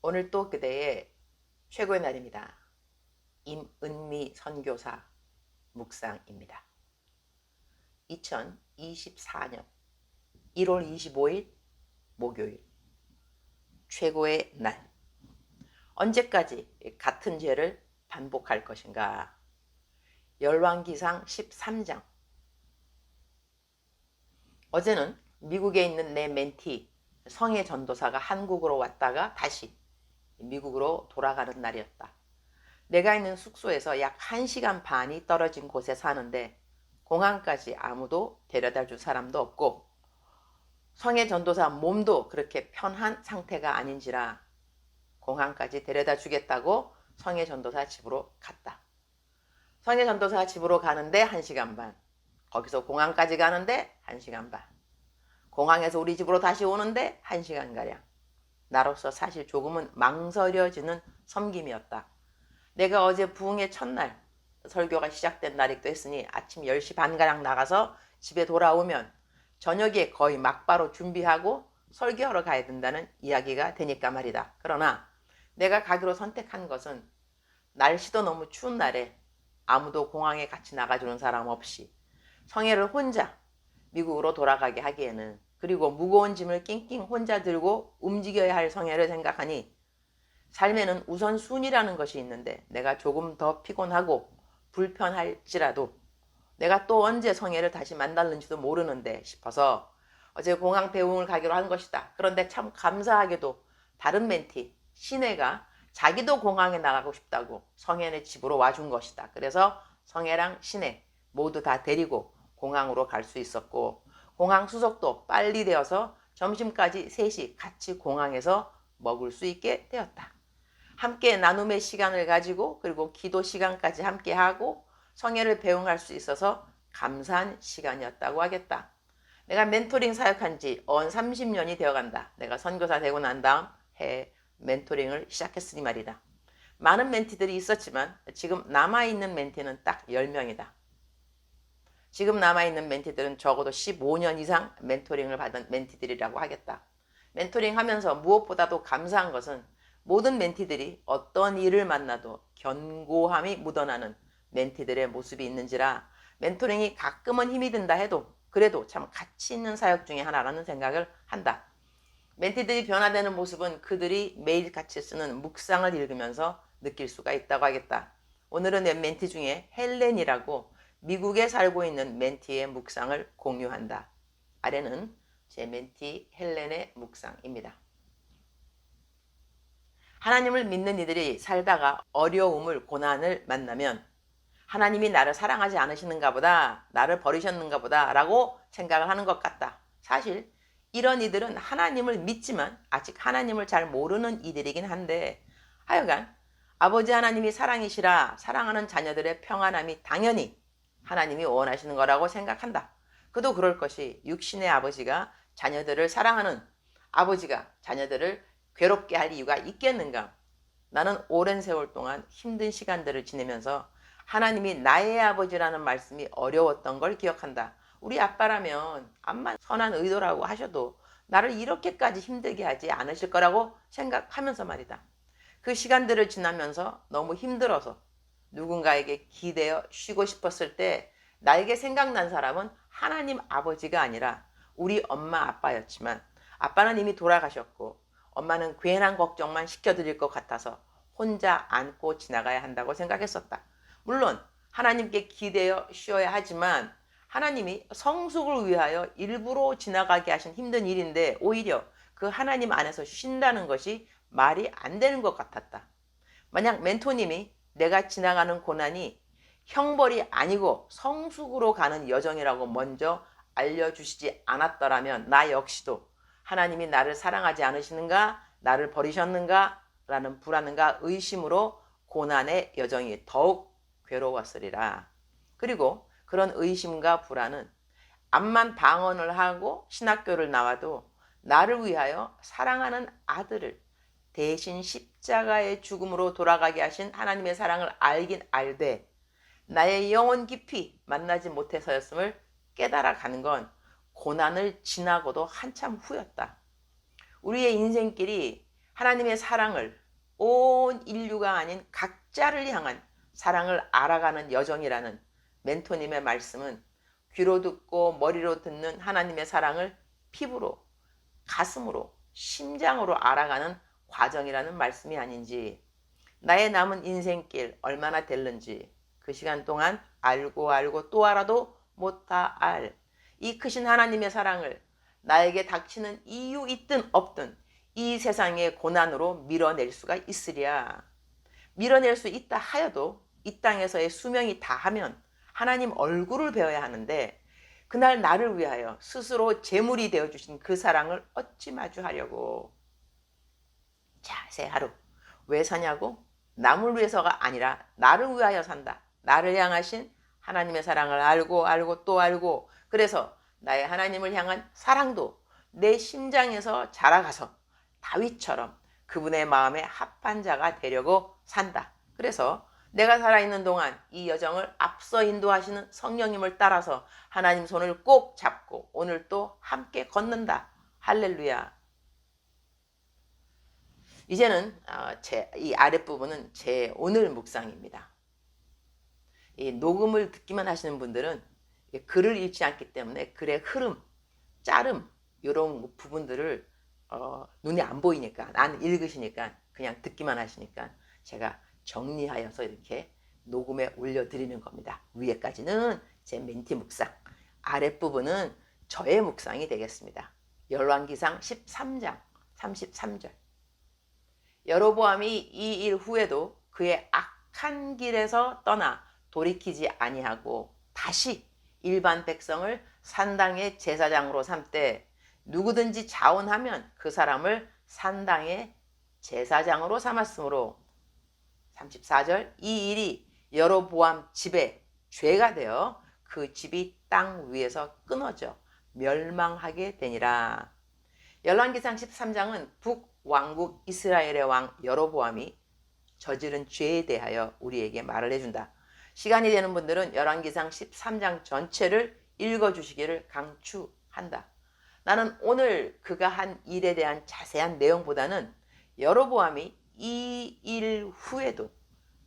오늘 또 그대의 최고의 날입니다. 임은미 선교사 묵상입니다. 2024년 1월 25일 목요일 최고의 날. 언제까지 같은 죄를 반복할 것인가? 열왕기상 13장. 어제는 미국에 있는 내 멘티 성의 전도사가 한국으로 왔다가 다시 미국으로 돌아가는 날이었다. 내가 있는 숙소에서 약 1시간 반이 떨어진 곳에 사는데 공항까지 아무도 데려다 줄 사람도 없고 성의 전도사 몸도 그렇게 편한 상태가 아닌지라 공항까지 데려다 주겠다고 성의 전도사 집으로 갔다. 성의 전도사 집으로 가는데 1시간 반, 거기서 공항까지 가는데 1시간 반, 공항에서 우리 집으로 다시 오는데 1시간가량. 나로서 사실 조금은 망설여지는 섬김이었다. 내가 어제 부흥의 첫날 설교가 시작된 날이기도 했으니 아침 10시 반가량 나가서 집에 돌아오면 저녁에 거의 막바로 준비하고 설교하러 가야 된다는 이야기가 되니까 말이다. 그러나 내가 가기로 선택한 것은 날씨도 너무 추운 날에 아무도 공항에 같이 나가주는 사람 없이 성애를 혼자 미국으로 돌아가게 하기에는, 그리고 무거운 짐을 낑낑 혼자 들고 움직여야 할 성애를 생각하니 삶에는 우선순위라는 것이 있는데 내가 조금 더 피곤하고 불편할지라도 내가 또 언제 성애를 다시 만날는지도 모르는데 싶어서 어제 공항 배웅을 가기로 한 것이다. 그런데 참 감사하게도 다른 멘티 신혜가 자기도 공항에 나가고 싶다고 성애네 집으로 와준 것이다. 그래서 성애랑 신혜 모두 다 데리고 공항으로 갈 수 있었고, 공항 수속도 빨리 되어서 점심까지 셋이 같이 공항에서 먹을 수 있게 되었다. 함께 나눔의 시간을 가지고 그리고 기도 시간까지 함께 하고 성애를 배웅할 수 있어서 감사한 시간이었다고 하겠다. 내가 멘토링 사역한 지 언 30년이 되어간다. 내가 선교사 되고 난 다음 해 멘토링을 시작했으니 말이다. 많은 멘티들이 있었지만 지금 남아있는 멘티는 딱 10명이다. 지금 남아있는 멘티들은 적어도 15년 이상 멘토링을 받은 멘티들이라고 하겠다. 멘토링 하면서 무엇보다도 감사한 것은 모든 멘티들이 어떤 일을 만나도 견고함이 묻어나는 멘티들의 모습이 있는지라 멘토링이 가끔은 힘이 든다 해도 그래도 참 가치 있는 사역 중에 하나라는 생각을 한다. 멘티들이 변화되는 모습은 그들이 매일 같이 쓰는 묵상을 읽으면서 느낄 수가 있다고 하겠다. 오늘은 내 멘티 중에 헬렌이라고 미국에 살고 있는 멘티의 묵상을 공유한다. 아래는 제 멘티 헬렌의 묵상입니다. 하나님을 믿는 이들이 살다가 어려움을 고난을 만나면 하나님이 나를 사랑하지 않으시는가 보다, 나를 버리셨는가 보다 라고 생각을 하는 것 같다. 사실 이런 이들은 하나님을 믿지만 아직 하나님을 잘 모르는 이들이긴 한데, 하여간 아버지 하나님이 사랑이시라 사랑하는 자녀들의 평안함이 당연히 하나님이 원하시는 거라고 생각한다. 그도 그럴 것이 육신의 아버지가 자녀들을 사랑하는 아버지가 자녀들을 괴롭게 할 이유가 있겠는가? 나는 오랜 세월 동안 힘든 시간들을 지내면서 하나님이 나의 아버지라는 말씀이 어려웠던 걸 기억한다. 우리 아빠라면 암만 선한 의도라고 하셔도 나를 이렇게까지 힘들게 하지 않으실 거라고 생각하면서 말이다. 그 시간들을 지나면서 너무 힘들어서 누군가에게 기대어 쉬고 싶었을 때 나에게 생각난 사람은 하나님 아버지가 아니라 우리 엄마 아빠였지만, 아빠는 이미 돌아가셨고 엄마는 괜한 걱정만 시켜드릴 것 같아서 혼자 안고 지나가야 한다고 생각했었다. 물론 하나님께 기대어 쉬어야 하지만 하나님이 성숙을 위하여 일부러 지나가게 하신 힘든 일인데 오히려 그 하나님 안에서 쉰다는 것이 말이 안 되는 것 같았다. 만약 멘토님이 내가 지나가는 고난이 형벌이 아니고 성숙으로 가는 여정이라고 먼저 알려주시지 않았더라면 나 역시도 하나님이 나를 사랑하지 않으시는가, 나를 버리셨는가 라는 불안과 의심으로 고난의 여정이 더욱 괴로웠으리라. 그리고 그런 의심과 불안은 암만 방언을 하고 신학교를 나와도 나를 위하여 사랑하는 아들을 대신 십자가의 죽음으로 돌아가게 하신 하나님의 사랑을 알긴 알되 나의 영혼 깊이 만나지 못해서였음을 깨달아가는 건 고난을 지나고도 한참 후였다. 우리의 인생길이 하나님의 사랑을 온 인류가 아닌 각자를 향한 사랑을 알아가는 여정이라는 멘토님의 말씀은 귀로 듣고 머리로 듣는 하나님의 사랑을 피부로, 가슴으로, 심장으로 알아가는 과정이라는 말씀이 아닌지, 나의 남은 인생길 얼마나 될는지 그 시간 동안 알고 또 알아도 못다 알 이 크신 하나님의 사랑을 나에게 닥치는 이유 있든 없든 이 세상의 고난으로 밀어낼 수가 있으랴. 밀어낼 수 있다 하여도 이 땅에서의 수명이 다하면 하나님 얼굴을 배워야 하는데, 그날 나를 위하여 스스로 제물이 되어주신 그 사랑을 어찌 마주하려고. 자, 새 하루 왜 사냐고? 남을 위해서가 아니라 나를 위하여 산다. 나를 향하신 하나님의 사랑을 알고 또 알고, 그래서 나의 하나님을 향한 사랑도 내 심장에서 자라가서 다윗처럼 그분의 마음에 합한 자가 되려고 산다. 그래서 내가 살아있는 동안 이 여정을 앞서 인도하시는 성령님을 따라서 하나님 손을 꼭 잡고 오늘 또 함께 걷는다. 할렐루야. 이제는 이 아랫부분은 제 오늘 묵상입니다. 이 녹음을 듣기만 하시는 분들은 글을 읽지 않기 때문에 글의 흐름, 짜름 이런 부분들을 눈에 안 보이니까, 안 읽으시니까 그냥 듣기만 하시니까 제가 정리하여서 이렇게 녹음에 올려드리는 겁니다. 위에까지는 제 멘티 묵상, 아랫부분은 저의 묵상이 되겠습니다. 열왕기상 13장 33절. 여로보암이 이 일 후에도 그의 악한 길에서 떠나 돌이키지 아니하고 다시 일반 백성을 산당의 제사장으로 삼되 누구든지 자원하면 그 사람을 산당의 제사장으로 삼았으므로, 34절, 이 일이 여로보암 집에 죄가 되어 그 집이 땅 위에서 끊어져 멸망하게 되니라. 열왕기상 13장은 북왕국 이스라엘의 왕 여로보암이 저지른 죄에 대하여 우리에게 말을 해준다. 시간이 되는 분들은 열왕기상 13장 전체를 읽어주시기를 강추한다. 나는 오늘 그가 한 일에 대한 자세한 내용보다는 여로보암이 이 일 후에도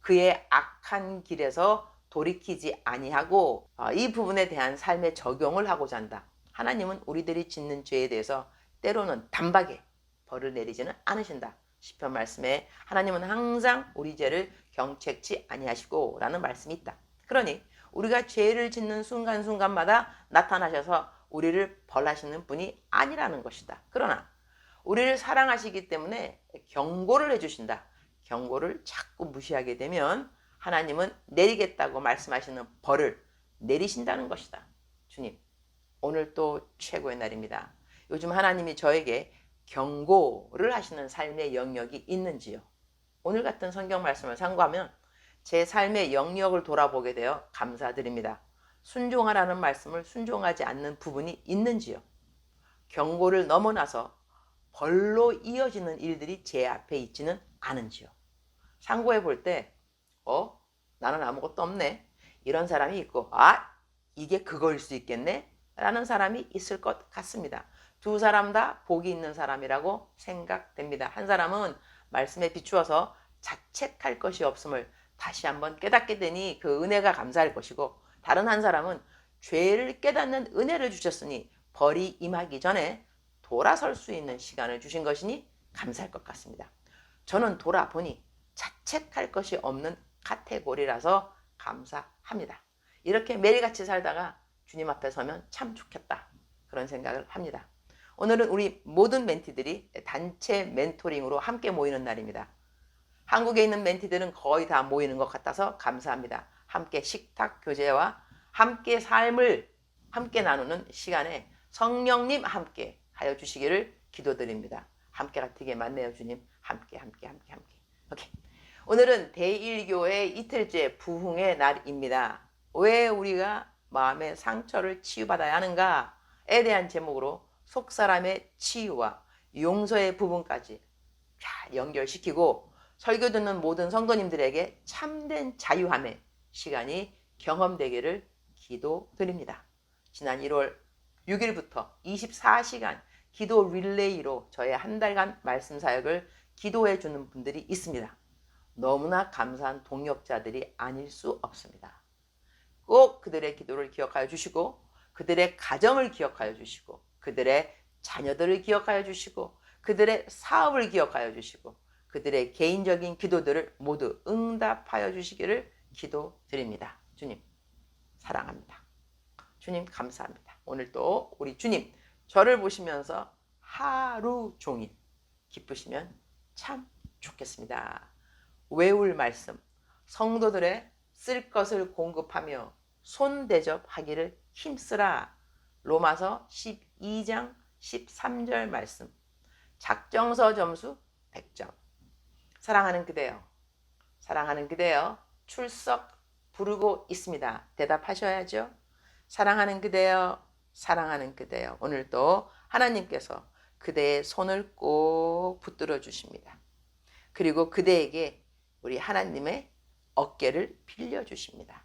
그의 악한 길에서 돌이키지 아니하고 이 부분에 대한 삶의 적용을 하고자 한다. 하나님은 우리들이 짓는 죄에 대해서 때로는 단박에 벌을 내리지는 않으신다. 시편 말씀에 하나님은 항상 우리 죄를 경책치 아니하시고 라는 말씀이 있다. 그러니 우리가 죄를 짓는 순간순간마다 나타나셔서 우리를 벌하시는 분이 아니라는 것이다. 그러나 우리를 사랑하시기 때문에 경고를 해주신다. 경고를 자꾸 무시하게 되면 하나님은 내리겠다고 말씀하시는 벌을 내리신다는 것이다. 주님, 오늘 또 최고의 날입니다. 요즘 하나님이 저에게 경고를 하시는 삶의 영역이 있는지요? 오늘 같은 성경 말씀을 참고하면 제 삶의 영역을 돌아보게 되어 감사드립니다. 순종하라는 말씀을 순종하지 않는 부분이 있는지요? 경고를 넘어나서 벌로 이어지는 일들이 제 앞에 있지는 않은지요? 상고해 볼 때 나는 아무것도 없네, 이런 사람이 있고, 이게 그거일 수 있겠네 라는 사람이 있을 것 같습니다. 두 사람 다 복이 있는 사람이라고 생각됩니다. 한 사람은 말씀에 비추어서 자책할 것이 없음을 다시 한번 깨닫게 되니 그 은혜가 감사할 것이고, 다른 한 사람은 죄를 깨닫는 은혜를 주셨으니 벌이 임하기 전에 돌아설 수 있는 시간을 주신 것이니 감사할 것 같습니다. 저는 돌아보니 자책할 것이 없는 카테고리라서 감사합니다. 이렇게 매일같이 살다가 주님 앞에 서면 참 좋겠다, 그런 생각을 합니다. 오늘은 우리 모든 멘티들이 단체 멘토링으로 함께 모이는 날입니다. 한국에 있는 멘티들은 거의 다 모이는 것 같아서 감사합니다. 함께 식탁 교제와 함께 삶을 함께 나누는 시간에 성령님 함께 하여 주시기를 기도드립니다. 함께가 되게 많네요. 주님 함께. 오케이. 오늘은 대일교회 이틀째 부흥의 날입니다. 왜 우리가 마음의 상처를 치유받아야 하는가에 대한 제목으로 속사람의 치유와 용서의 부분까지 연결시키고 설교 듣는 모든 성도님들에게 참된 자유함의 시간이 경험되기를 기도드립니다. 지난 1월 6일부터 24시간 기도 릴레이로 저의 한 달간 말씀 사역을 기도해 주는 분들이 있습니다. 너무나 감사한 동역자들이 아닐 수 없습니다. 꼭 그들의 기도를 기억하여 주시고 그들의 가정을 기억하여 주시고 그들의 자녀들을 기억하여 주시고 그들의 사업을 기억하여 주시고 그들의 개인적인 기도들을 모두 응답하여 주시기를 기도드립니다. 주님 사랑합니다. 주님 감사합니다. 오늘 또 우리 주님 저를 보시면서 하루 종일 기쁘시면 참 좋겠습니다. 외울 말씀 성도들의 쓸 것을 공급하며 손대접하기를 힘쓰라. 로마서 12장 13절 말씀. 작정서 점수 100점. 사랑하는 그대여, 사랑하는 그대여, 출석 부르고 있습니다. 대답하셔야죠. 사랑하는 그대여, 사랑하는 그대여. 오늘 또 하나님께서 그대의 손을 꼭 붙들어 주십니다. 그리고 그대에게 우리 하나님의 어깨를 빌려주십니다.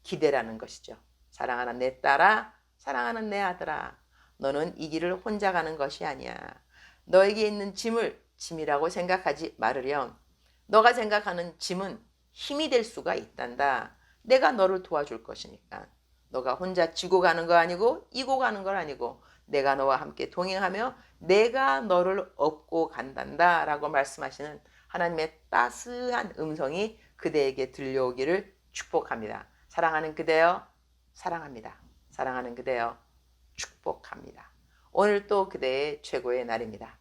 기대라는 것이죠. 사랑하는 내 딸아, 사랑하는 내 아들아, 너는 이 길을 혼자 가는 것이 아니야. 너에게 있는 짐을 짐이라고 생각하지 말으렴. 너가 생각하는 짐은 힘이 될 수가 있단다. 내가 너를 도와줄 것이니까. 너가 혼자 지고 가는 거 아니고 이고 가는 건 아니고 내가 너와 함께 동행하며 내가 너를 업고 간단다 라고 말씀하시는 하나님의 따스한 음성이 그대에게 들려오기를 축복합니다. 사랑하는 그대여, 사랑합니다. 사랑하는 그대여, 축복합니다. 오늘 또 그대의 최고의 날입니다.